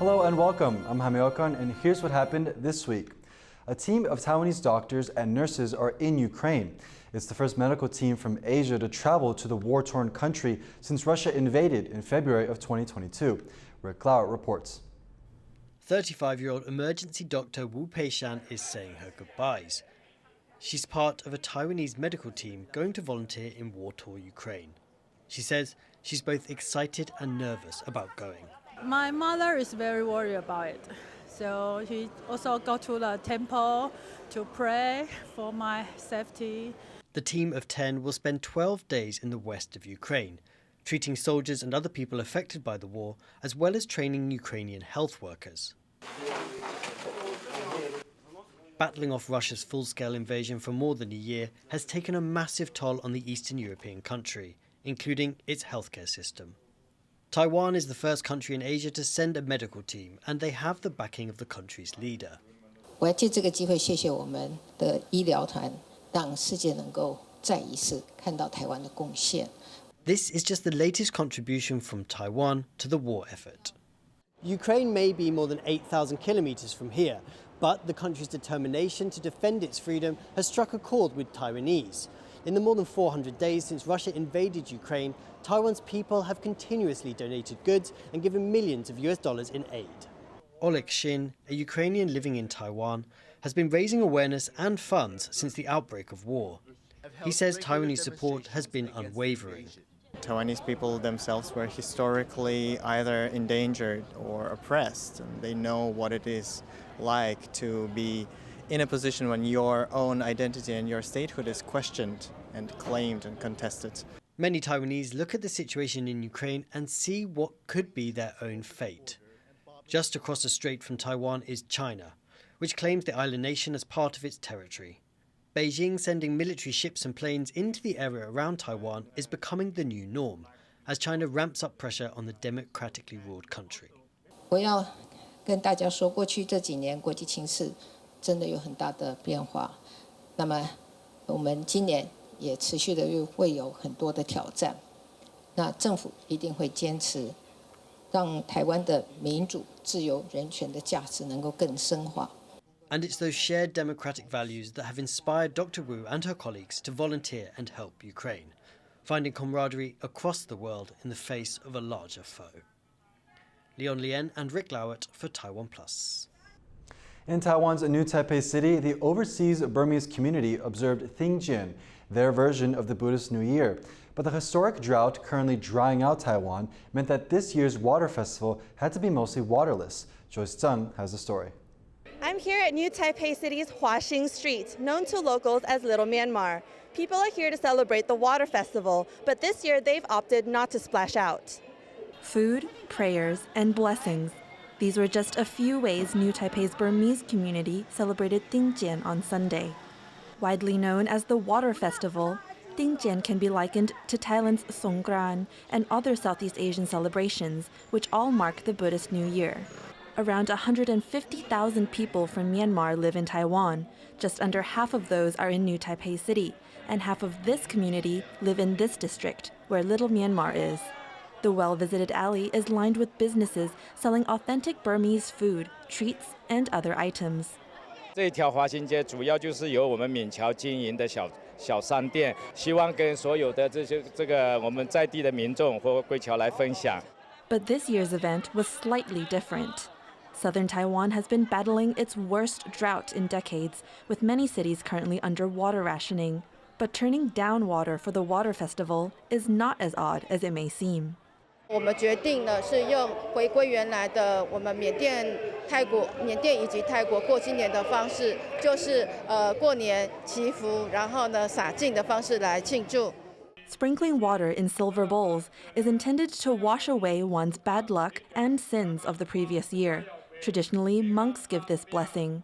Hello and welcome. I'm Jaime Ocon, and here's what happened this week. A team of Taiwanese doctors and nurses are in Ukraine. It's the first medical team from Asia to travel to the war-torn country since Russia invaded in February of 2022. Rick Glauert reports. 35-year-old emergency doctor Wu Peishan is saying her goodbyes. She's part of a Taiwanese medical team going to volunteer in war-torn Ukraine. She says she's both excited and nervous about going. My mother is very worried about it. So she also go to the temple to pray for my safety. The team of 10 will spend 12 days in the west of Ukraine, treating soldiers and other people affected by the war, as well as training Ukrainian health workers. Battling off Russia's full-scale invasion for more than a year has taken a massive toll on the Eastern European country, including its healthcare system. Taiwan is the first country in Asia to send a medical team, and they have the backing of the country's leader. 我要借这个机会谢谢我们的医疗团，让世界能够再一次看到台湾的贡献。 This is just the latest contribution from Taiwan to the war effort. Ukraine may be more than 8,000 kilometers from here, but the country's determination to defend its freedom has struck a chord with Taiwanese. In the more than 400 days since Russia invaded Ukraine, Taiwan's people have continuously donated goods and given millions of US dollars in aid. Oleg Shin, a Ukrainian living in Taiwan, has been raising awareness and funds since the outbreak of war. He says Taiwanese support has been unwavering. Taiwanese people themselves were historically either endangered or oppressed, and they know what it is like to be in a position when your own identity and your statehood is questioned and claimed and contested. Many Taiwanese look at the situation in Ukraine and see what could be their own fate. Just across the strait from Taiwan is China, which claims the island nation as part of its territory. Beijing sending military ships and planes into the area around Taiwan is becoming the new norm, as China ramps up pressure on the democratically ruled country. 我要跟大家说，过去这几年国际情势真的有很大的变化。那么我们今年也持续的会有很多的挑战。那政府一定会坚持，让台湾的民主、自由、人权的价值能够更深化。 And it's those shared democratic values that have inspired Dr. Wu and her colleagues to volunteer and help Ukraine, finding camaraderie across the world in the face of a larger foe. Leon Lien and Rick Glauert for TaiwanPlus. In Taiwan's New Taipei City, the overseas Burmese community observed Thingjian, their version of the Buddhist New Year. But the historic drought currently drying out Taiwan meant that this year's water festival had to be mostly waterless. Joyce Zhang has the story. I'm here at New Taipei City's Huaxing Street, known to locals as Little Myanmar. People are here to celebrate the water festival, but this year they've opted not to splash out. Food, prayers, and blessings. These were just a few ways New Taipei's Burmese community celebrated Thingjian on Sunday. Widely known as the Water Festival, Thingjian can be likened to Thailand's Songline and other Southeast Asian celebrations, which all mark the Buddhist New Year. Around 150,000 people from Myanmar live in Taiwan. Just under half of those are in New Taipei City, and half of this community live in this district, where Little Myanmar is. The well-visited alley is lined with businesses selling authentic Burmese food, treats, and other items. 这一条华新街主要就是由我们闽侨经营的小商店，希望跟所有的这个我们在地的民众或归侨来分享。 But this year's event was slightly different. Southern Taiwan has been battling its worst drought in decades, with many cities currently under water rationing. But turning down water for the water festival is not as odd as it may seem. 我们决定呢是用回归原来的我们缅甸以及泰国过今年的方式，就是过年祈福，然后呢洒净的方式来庆祝。 Sprinkling water in silver bowls is intended to wash away one's bad luck and sins of the previous year. Traditionally, monks give this blessing.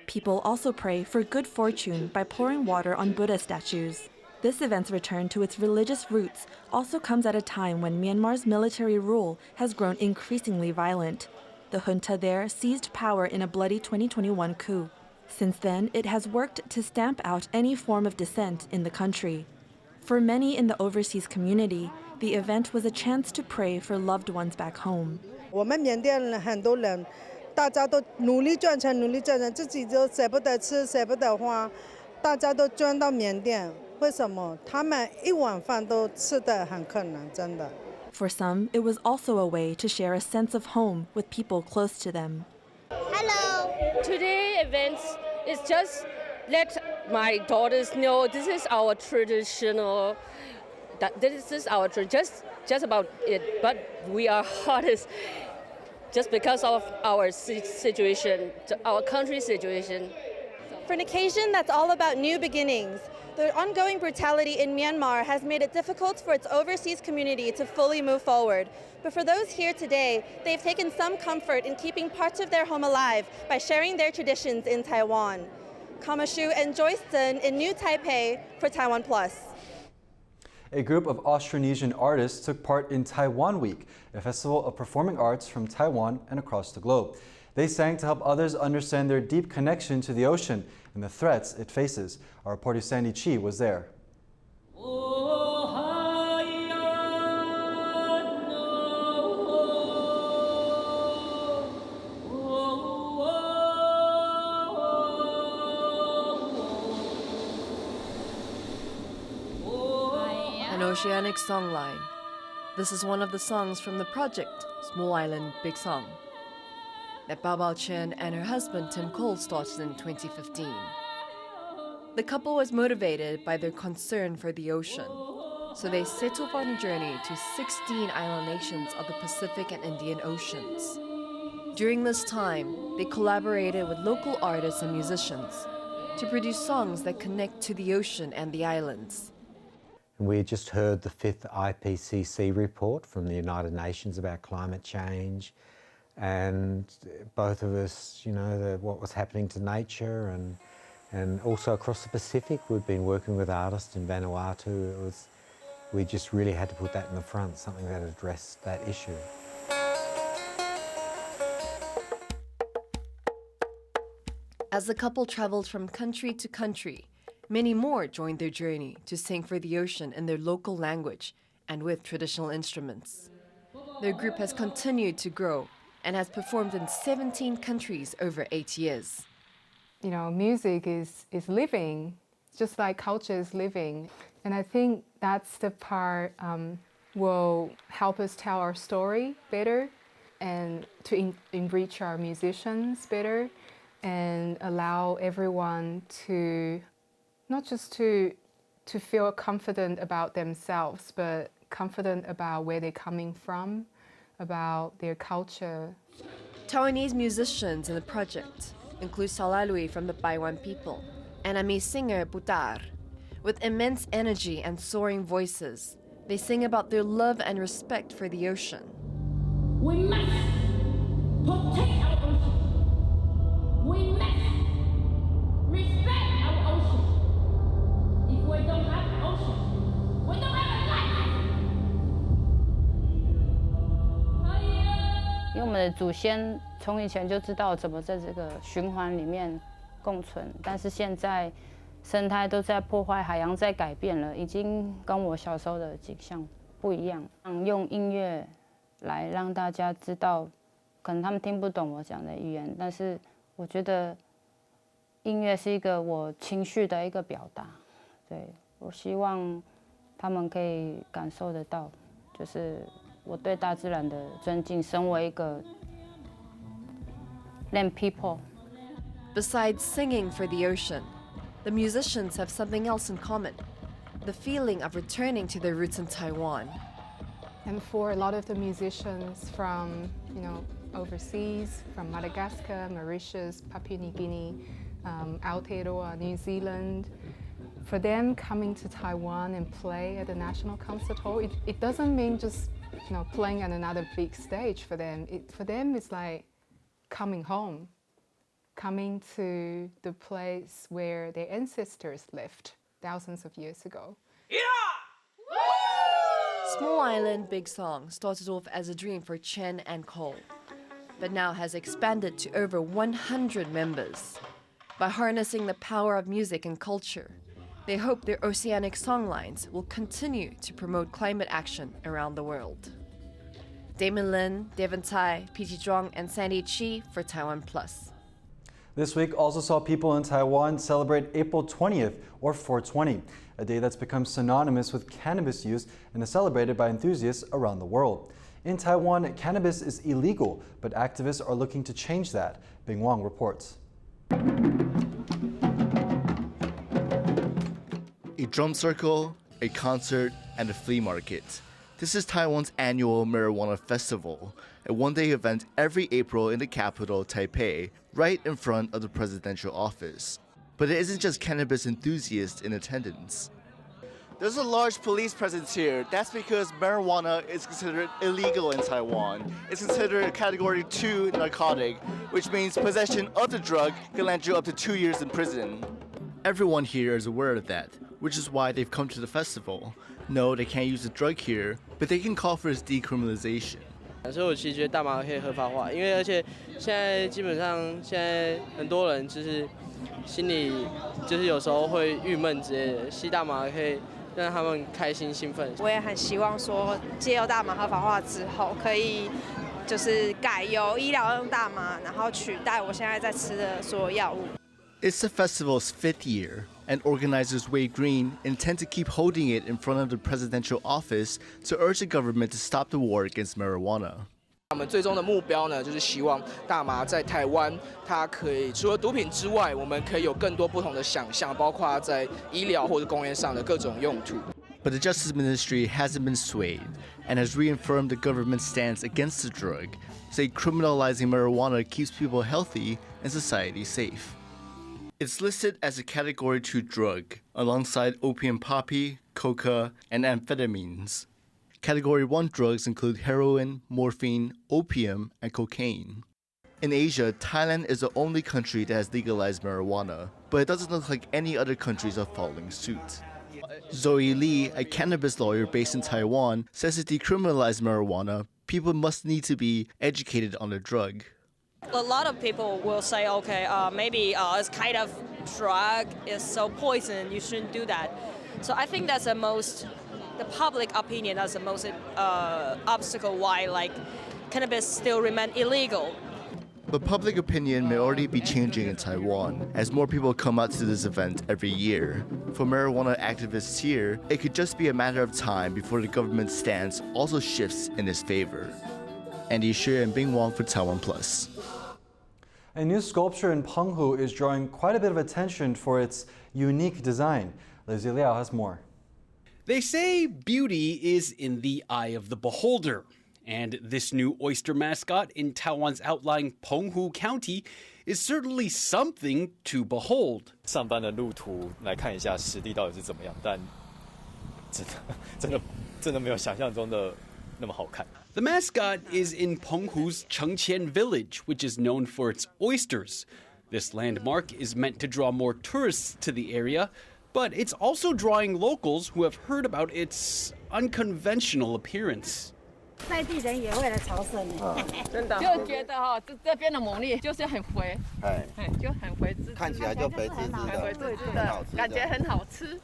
People also pray for good fortune by pouring water on Buddha statues. This event's return to its religious roots also comes at a time when Myanmar's military rule has grown increasingly violent. The junta there seized power in a bloody 2021 coup. Since then, it has worked to stamp out any form of dissent in the country. For many in the overseas community, the event was a chance to pray for loved ones back home. 我们缅甸人很多人，大家都努力赚钱，自己都舍不得吃，舍不得花，大家都捐到缅甸。为什么？他们一碗饭都吃得很困难，真的。For some, it was also a way to share a sense of home with people close to them. Hello. Today event is just let my daughters know this is our traditional. That this is our just about it. But we are hardest just because of our situation, our country situation. For an occasion that's all about new beginnings, the ongoing brutality in Myanmar has made it difficult for its overseas community to fully move forward. But for those here today, they've taken some comfort in keeping parts of their home alive by sharing their traditions in Taiwan. Kamashu and Joyce Zhen in New Taipei for TaiwanPlus. A group of Austronesian artists took part in Taiwan Week, a festival of performing arts from Taiwan and across the globe. They sang to help others understand their deep connection to the ocean and the threats it faces. Our reporter Sandy Chi was there. An Oceanic Songline. This is one of the songs from the project, Small Island, Big Song, that Bao Bao Chen and her husband Tim Cole started in 2015. The couple was motivated by their concern for the ocean, so they set off on a journey to 16 island nations of the Pacific and Indian Oceans. During this time, they collaborated with local artists and musicians to produce songs that connect to the ocean and the islands. We just heard the 5th IPCC report from the United Nations about climate change, and both of us, you know, what was happening to nature, and also across the Pacific. We've been working with artists in Vanuatu. We just really had to put that in the front, something that addressed that issue. As the couple traveled from country to country, many more joined their journey to sing for the ocean in their local language and with traditional instruments. Their group has continued to grow and has performed in 17 countries over 8 years. You know, music is living, just like culture is living. And I think that's the part will help us tell our story better and to enrich our musicians better and allow everyone to not just to feel confident about themselves, but confident about where they're coming from, about their culture. Taiwanese musicians in the project include Salalui from the Baiwan people and Ami singer Butar. With immense energy and soaring voices, they sing about their love and respect for the ocean. We must protect our ocean. We must respect our ocean. If we don't have ocean, we don't have a life. 因为我们的祖先从以前就知道怎么在这个循环里面共存，但是现在生态都在破坏，海洋在改变了，已经跟我小时候的景象不一样。用音乐来让大家知道，可能他们听不懂我讲的语言，但是我觉得音乐是一个我情绪的一个表达。对，我希望他们可以感受得到，就是我对大自然的尊敬，身为一个 land people. Besides singing for the ocean, the musicians have something else in common, the feeling of returning to their roots in Taiwan. And for a lot of the musicians from, you know, overseas, from Madagascar, Mauritius, Papua New Guinea, Aotearoa, New Zealand, for them coming to Taiwan and play at the National Concert Hall, it doesn't mean just, you know, playing on another big stage for them. For them, it's like coming home, coming to the place where their ancestors lived thousands of years ago. Yeah! Small Island, Big Song started off as a dream for Chen and Cole, but now has expanded to over 100 members. By harnessing the power of music and culture, they hope their Oceanic songlines will continue to promote climate action around the world. Damon Lin, Devon Tai, P.T. Zhuang, and Sandy Chi for TaiwanPlus. This week also saw people in Taiwan celebrate April 20th, or 420, a day that's become synonymous with cannabis use and is celebrated by enthusiasts around the world. In Taiwan, cannabis is illegal, but activists are looking to change that. Bing Wang reports. A drum circle, a concert, and a flea market. This is Taiwan's annual Marijuana Festival, a one-day event every April in the capital, Taipei, right in front of the presidential office. But it isn't just cannabis enthusiasts in attendance. There's a large police presence here. That's because marijuana is considered illegal in Taiwan. It's considered a Category 2 narcotic, which means possession of the drug can land you up to 2 years in prison. Everyone here is aware of that, which is why they've come to the festival. No, they can't use the drug here, but they can call for its decriminalization. 所以我其实觉得大麻可以合法化，因为而且现在基本上现在很多人就是心里就是有时候会郁闷之类的，吸大麻可以让他们开心兴奋。我也很希望说，戒药大麻合法化之后，可以就是改由医疗用大麻，然后取代我现在在吃的所有药物。It's the festival's 5th year, and organizers Wade Green intend to keep holding it in front of the presidential office to urge the government to stop the war against marijuana. 我们最终的目标呢，就是希望大麻在台湾，它可以除了毒品之外，我们可以有更多不同的想象，包括在医疗或者工业上的各种用途。But the Justice Ministry hasn't been swayed and has reaffirmed the government's stance against the drug, saying criminalizing marijuana keeps people healthy and society safe. It's listed as a Category 2 drug, alongside opium poppy, coca, and amphetamines. Category 1 drugs include heroin, morphine, opium, and cocaine. In Asia, Thailand is the only country that has legalized marijuana, but it doesn't look like any other countries are following suit. Zoe Lee, a cannabis lawyer based in Taiwan, says to decriminalize marijuana, people must need to be educated on the drug. A lot of people will say, okay, maybe it's kind of drug, it's so poison, you shouldn't do that. So I think that's the public opinion, that's the most obstacle why like cannabis still remain illegal. But public opinion may already be changing in Taiwan as more people come out to this event every year. For marijuana activists here, it could just be a matter of time before the government's stance also shifts in its favor. Andy Xue and Bing Wang for TaiwanPlus. A new sculpture in Penghu is drawing quite a bit of attention for its unique design. Lizzie Liao has more. They say beauty is in the eye of the beholder. And this new oyster mascot in Taiwan's outlying Penghu County is certainly something to behold. 上班的路途来看一下实地到底是怎么样，但真的没有想象中的那么好看。 The mascot is in Penghu's Chengqian village, which is known for its oysters. This landmark is meant to draw more tourists to the area, but it's also drawing locals who have heard about its unconventional appearance. 在地人也会来朝圣的，真的就觉得哈，这边的牡蛎就是很肥，就很肥滋滋，看起来就肥滋滋的，肥滋滋的，感觉很好吃。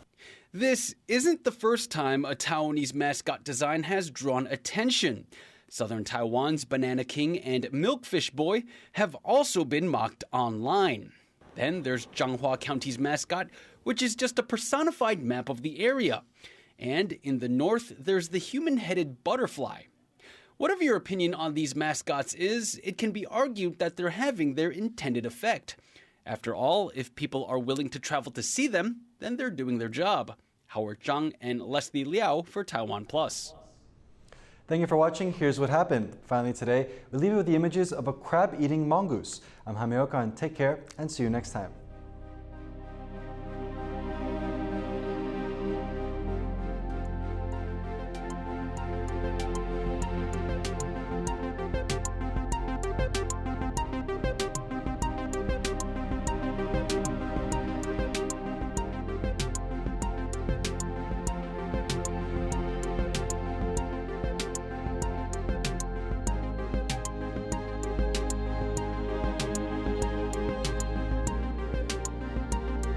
This isn't the first time a Taiwanese mascot design has drawn attention. Southern Taiwan's Banana King and Milkfish Boy have also been mocked online. Then there's Changhua County's mascot, which is just a personified map of the area. And in the north, there's the human-headed butterfly. Whatever your opinion on these mascots is, it can be argued that they're having their intended effect. After all, if people are willing to travel to see them, then they're doing their job. Howard Zhang and Leslie Liao for TaiwanPlus. Thank you for watching. Here's what happened. Finally today, we leave you with the images of a crab-eating mongoose. I'm Jaime Ocon. Take care and see you next time.